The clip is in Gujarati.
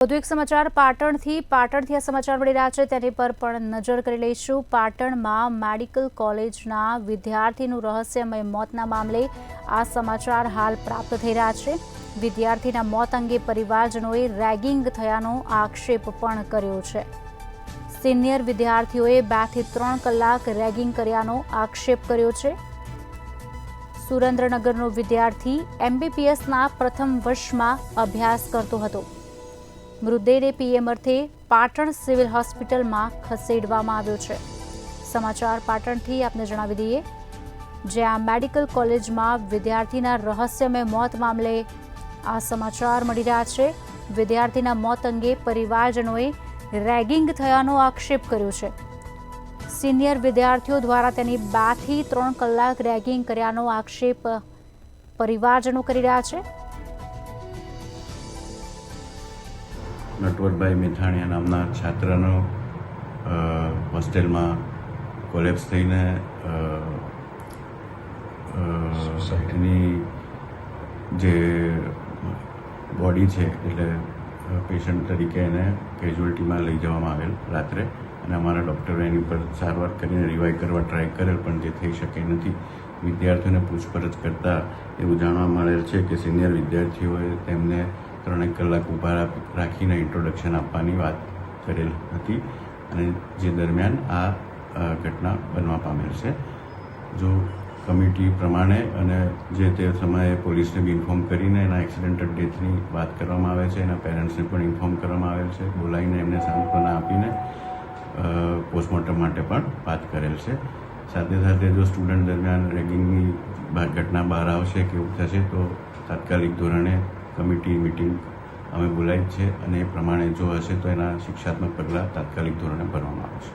વધુ એક સમાચાર પાટણથી આ સમાચાર મળી રહ્યા છે તેની પર પણ નજર કરી લઈશું। પાટણમાં મેડિકલ કોલેજના વિદ્યાર્થીનું રહસ્યમય મોતના મામલે આ સમાચાર હાલ પ્રાપ્ત થઈ રહ્યા છે। વિદ્યાર્થીના મોત અંગે પરિવારજનોએ રેગિંગ થયાનો આક્ષેપ પણ કર્યો છે। સિનિયર વિદ્યાર્થીઓએ 2 થી 3 કલાક રેગિંગ કર્યાનો આક્ષેપ કર્યો છે। સુરેન્દ્રનગરનો વિદ્યાર્થી MBBSના પ્રથમ વર્ષમાં અભ્યાસ કરતો હતો। મૃતદેહને પીએમ અર્થે પાટણ સિવિલ હોસ્પિટલમાં ખસેડવામાં આવ્યો છે। સમાચાર પાટણથી આપને જણાવી દઈએ, જ્યાં મેડિકલ કોલેજમાં વિદ્યાર્થીના રહસ્યમય મોત મામલે આ સમાચાર મળી રહ્યા છે। વિદ્યાર્થીના મોત અંગે પરિવારજનોએ રેગિંગ થયાનો આક્ષેપ કર્યો છે। સિનિયર વિદ્યાર્થીઓ દ્વારા તેની 2 થી 3 કલાક રેગિંગ કર્યાનો આક્ષેપ પરિવારજનો કરી રહ્યા છે। નટવરભાઈ મેથાણીયા નામના છાત્રનો હોસ્ટેલમાં કોલેપ્સ થઈને એની જે બોડી છે એટલે પેશન્ટ તરીકે એને કેઝ્યુઅલ્ટીમાં લઈ જવામાં આવેલ રાત્રે, અને અમારા ડૉક્ટરોએ એની પર સારવાર કરીને રિવાઇવ કરવા ટ્રાય કરેલ, પણ જે થઈ શકે નથી। વિદ્યાર્થીઓને પૂછપરછ કરતાં એવું જાણવા મળેલ છે કે સિનિયર વિદ્યાર્થીઓએ તેમને 3 કલાક ઊભા રાખીને ઇન્ટ્રોડક્શન આપવાની વાત કરેલ હતી, અને જે દરમિયાન આ ઘટના બનવા પામેલ છે। જો કમિટી પ્રમાણે અને જે તે સમયે પોલીસને બી ઇન્ફોર્મ કરીને એના એક્સિડેન્ટલ ડેથની વાત કરવામાં આવે છે, એના પેરેન્ટ્સને પણ ઇન્ફોર્મ કરવામાં આવેલ છે, બોલાવીને એમને સાંત્વના આપીને પોસ્ટમોર્ટમ માટે પણ વાત કરેલ છે। સાથે સાથે જો સ્ટુડન્ટ દરમિયાન રેગિંગની ઘટના બહાર આવશે કે એવું થશે તો તાત્કાલિક ધોરણે કમિટી મિટિંગ અમે બોલાવી છે, અને એ પ્રમાણે જો હશે તો એના શિક્ષાત્મક પગલાં તાત્કાલિક ધોરણે ભરવામાં આવશે।